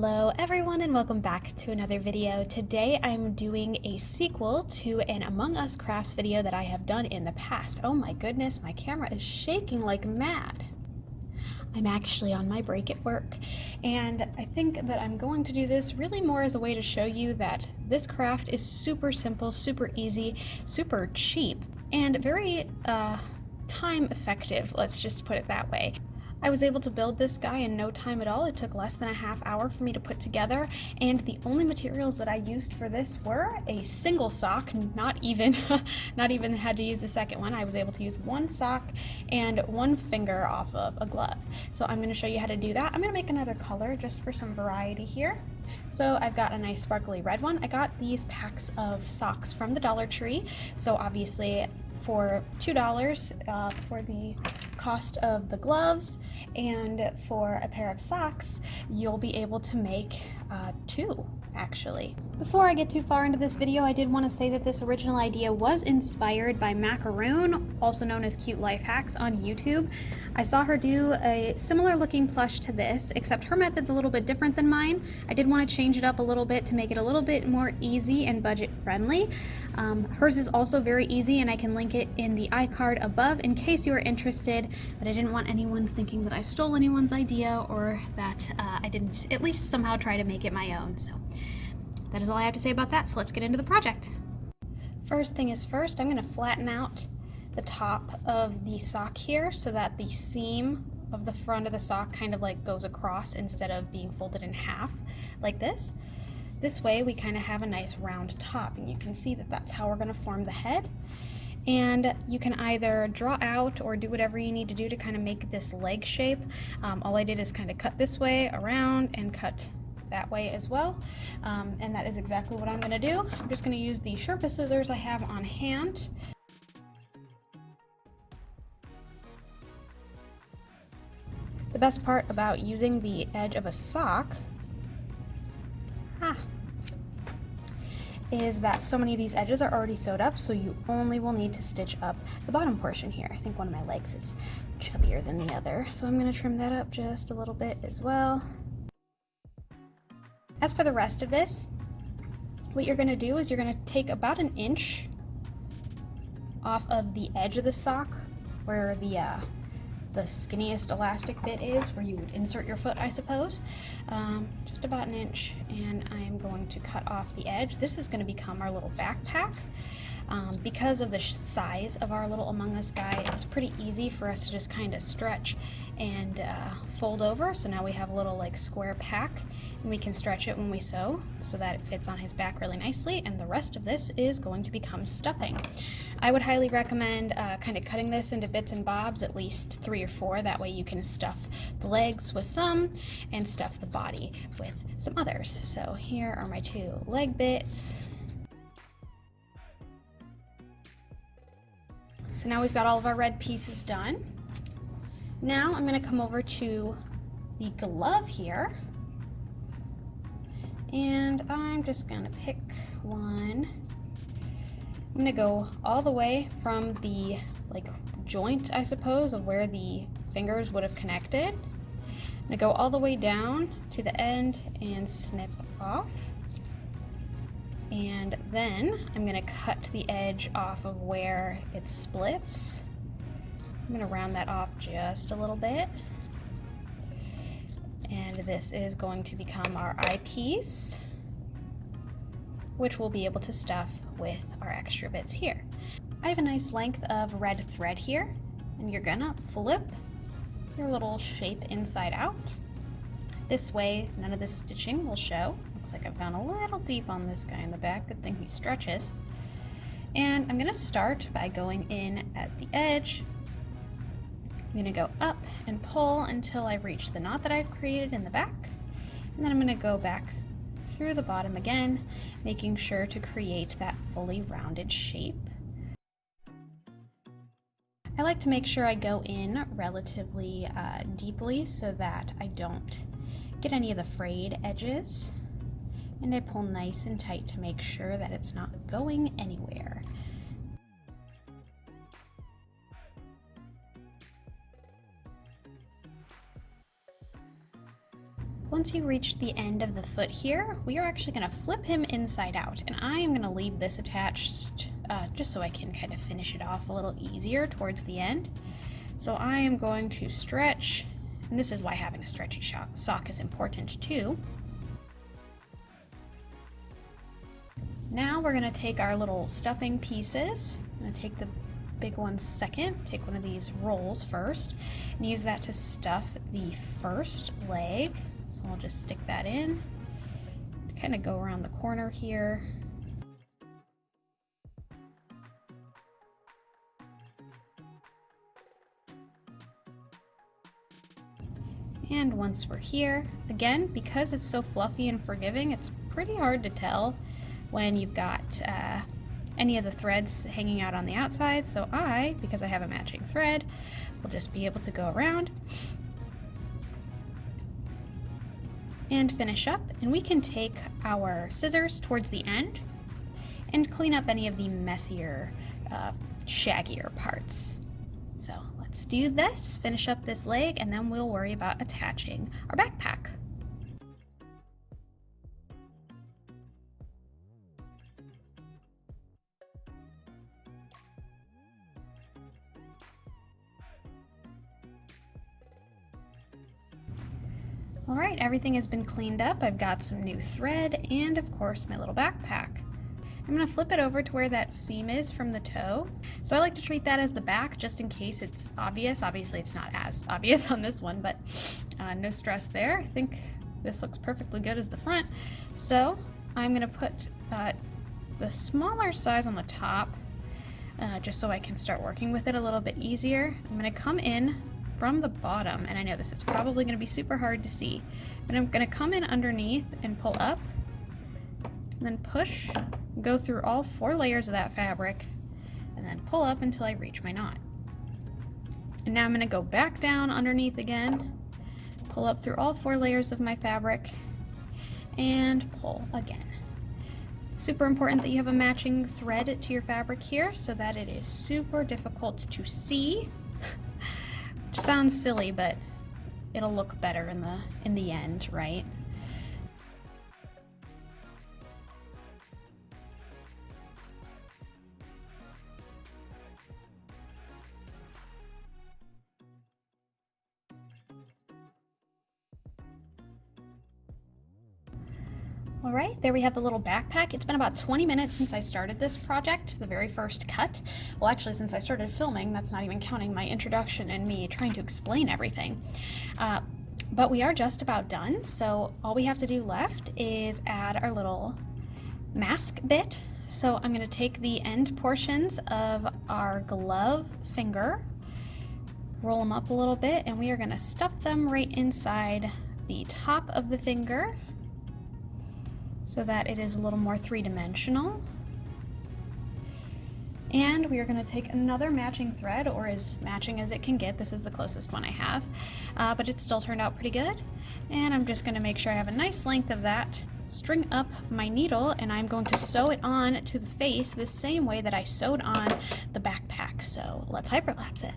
Hello everyone and welcome back to another video. Today I'm doing a sequel to an Among Us crafts video that I have done in the past. Oh my goodness, my camera is shaking like mad. I'm actually on my break at work, and I think that I'm going to do this really more as a way to show you that this craft is super simple, super easy, super cheap, and very time effective, let's just put it that way. I was able to build this guy in no time at all. It took less than a half hour for me to put together, and the only materials that I used for this were a single sock, not even had to use the second one. I was able to use one sock and one finger off of a glove. So I'm going to show you how to do that. I'm going to make another color just for some variety here. So I've got a nice sparkly red one. I got these packs of socks from the Dollar Tree. So obviously for $2 for the cost of the gloves, and for a pair of socks you'll be able to make two actually. Before I get too far into this video, I did want to say that this original idea was inspired by Macaroon, also known as Cute Life Hacks on YouTube. I saw her do a similar looking plush to this, except her method's a little bit different than mine. I did want to change it up a little bit to make it a little bit more easy and budget friendly. Hers is also very easy, and I can link it in the iCard above in case you are interested, but I didn't want anyone thinking that I stole anyone's idea or that I didn't at least somehow try to make it my own. So that is all I have to say about that, so let's get into the project. First thing is first, I'm going to flatten out the top of the sock here so that the seam of the front of the sock kind of like goes across instead of being folded in half like this. This way we kind of have a nice round top, and you can see that that's how we're going to form the head. And you can either draw out or do whatever you need to do to kind of make this leg shape. All I did is kind of cut this way around and cut that way as well, and that is exactly what I'm going to do. I'm just going to use the sharpest scissors I have on hand. The best part about using the edge of a sock is that so many of these edges are already sewed up, so you only will need to stitch up the bottom portion here. I think one of my legs is chubbier than the other, so I'm going to trim that up just a little bit as well. As for the rest of this, what you're going to do is you're going to take about an inch off of the edge of the sock where the skinniest elastic bit is, where you would insert your foot, I suppose. Just about an inch, and I'm going to cut off the edge. This is going to become our little backpack. Because of the size of our little Among Us guy, it's pretty easy for us to just kind of stretch and fold over. So now we have a little like square pack, and we can stretch it when we sew so that it fits on his back really nicely, and the rest of this is going to become stuffing. I would highly recommend kind of cutting this into bits and bobs, at least 3 or 4, that way you can stuff the legs with some and stuff the body with some others. So here are my 2 leg bits. So now we've got all of our red pieces done. Now I'm going to come over to the glove here, and I'm just going to pick one. I'm going to go all the way from the like joint, I suppose, of where the fingers would have connected. I'm going to go all the way down to the end and snip off. And then I'm going to cut the edge off of where it splits. I'm going to round that off just a little bit. And this is going to become our eyepiece, which we'll be able to stuff with our extra bits here. I have a nice length of red thread here, and you're going to flip your little shape inside out. This way, none of the stitching will show. Looks like I've gone a little deep on this guy in the back. Good thing he stretches. And I'm going to start by going in at the edge. I'm going to go up and pull until I reach the knot that I've created in the back. And then I'm going to go back through the bottom again, making sure to create that fully rounded shape. I like to make sure I go in relatively deeply so that I don't get any of the frayed edges, and I pull nice and tight to make sure that it's not going anywhere. Once you reach the end of the foot here, we are actually going to flip him inside out, and I am going to leave this attached just so I can kind of finish it off a little easier towards the end. So I am going to stretch, and this is why having a stretchy sock is important too. Now we're going to take our little stuffing pieces. I'm going to take the big one second, take one of these rolls first, and use that to stuff the first leg. So I'll just stick that in, kind of go around the corner here. And once we're here, again, because it's so fluffy and forgiving, it's pretty hard to tell when you've got any of the threads hanging out on the outside. So because I have a matching thread, will just be able to go around and finish up, and we can take our scissors towards the end and clean up any of the messier, shaggier parts. So let's do this, finish up this leg, and then we'll worry about attaching our backpack. All right, everything has been cleaned up. I've got some new thread and of course my little backpack. I'm gonna flip it over to where that seam is from the toe. So I like to treat that as the back just in case it's obvious. Obviously it's not as obvious on this one, but no stress there. I think this looks perfectly good as the front. So I'm gonna put the smaller size on the top just so I can start working with it a little bit easier. I'm gonna come in from the bottom, and I know this is probably going to be super hard to see, but I'm going to come in underneath and pull up, and then push, go through all 4 layers of that fabric, and then pull up until I reach my knot. And now I'm going to go back down underneath again, pull up through all 4 layers of my fabric, and pull again. It's super important that you have a matching thread to your fabric here so that it is super difficult to see. Sounds silly, but it'll look better in the end, right? All right, there we have the little backpack. It's been about 20 minutes since I started this project, the very first cut. Well, actually, since I started filming, that's not even counting my introduction and me trying to explain everything. But we are just about done, so all we have to do left is add our little mask bit. So I'm gonna take the end portions of our glove finger, roll them up a little bit, and we are gonna stuff them right inside the top of the finger, so that it is a little more three-dimensional. And we are going to take another matching thread, or as matching as it can get. This is the closest one I have, but it still turned out pretty good. And I'm just going to make sure I have a nice length of that, string up my needle, and I'm going to sew it on to the face the same way that I sewed on the backpack. So let's hyperlapse it.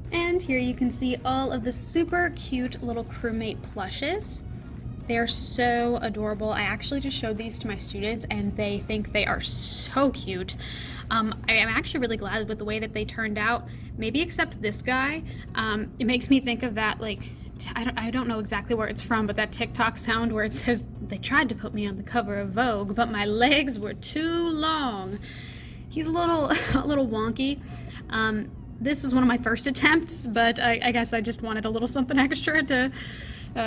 And here you can see all of the super cute little crewmate plushes. They're so adorable. I actually just showed these to my students and they think they are so cute. I am actually really glad with the way that they turned out, maybe except this guy. It makes me think of that, like, I don't know exactly where it's from, but that TikTok sound where it says, "They tried to put me on the cover of Vogue, but my legs were too long." He's a little wonky. This was one of my first attempts, but I guess I just wanted a little something extra to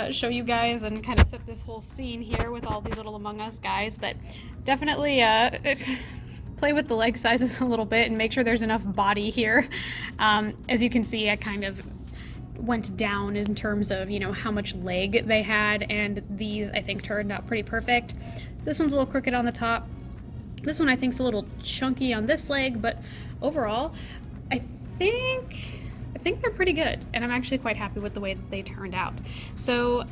show you guys and kind of set this whole scene here with all these little Among Us guys. But definitely play with the leg sizes a little bit and make sure there's enough body here. As you can see, I kind of went down in terms of, you know, how much leg they had, and these I think turned out pretty perfect. This one's a little crooked on the top. This one I think is a little chunky on this leg, but overall, I think they're pretty good, and I'm actually quite happy with the way that they turned out. So,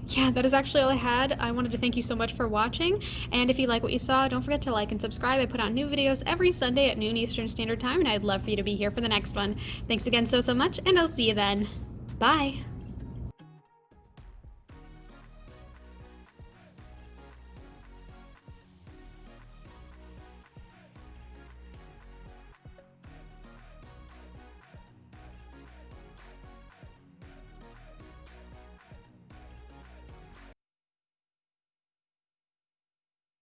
yeah, that is actually all I had. I wanted to thank you so much for watching, and if you like what you saw, don't forget to like and subscribe. I put out new videos every Sunday at noon Eastern Standard Time, and I'd love for you to be here for the next one. Thanks again so much, and I'll see you then. Bye!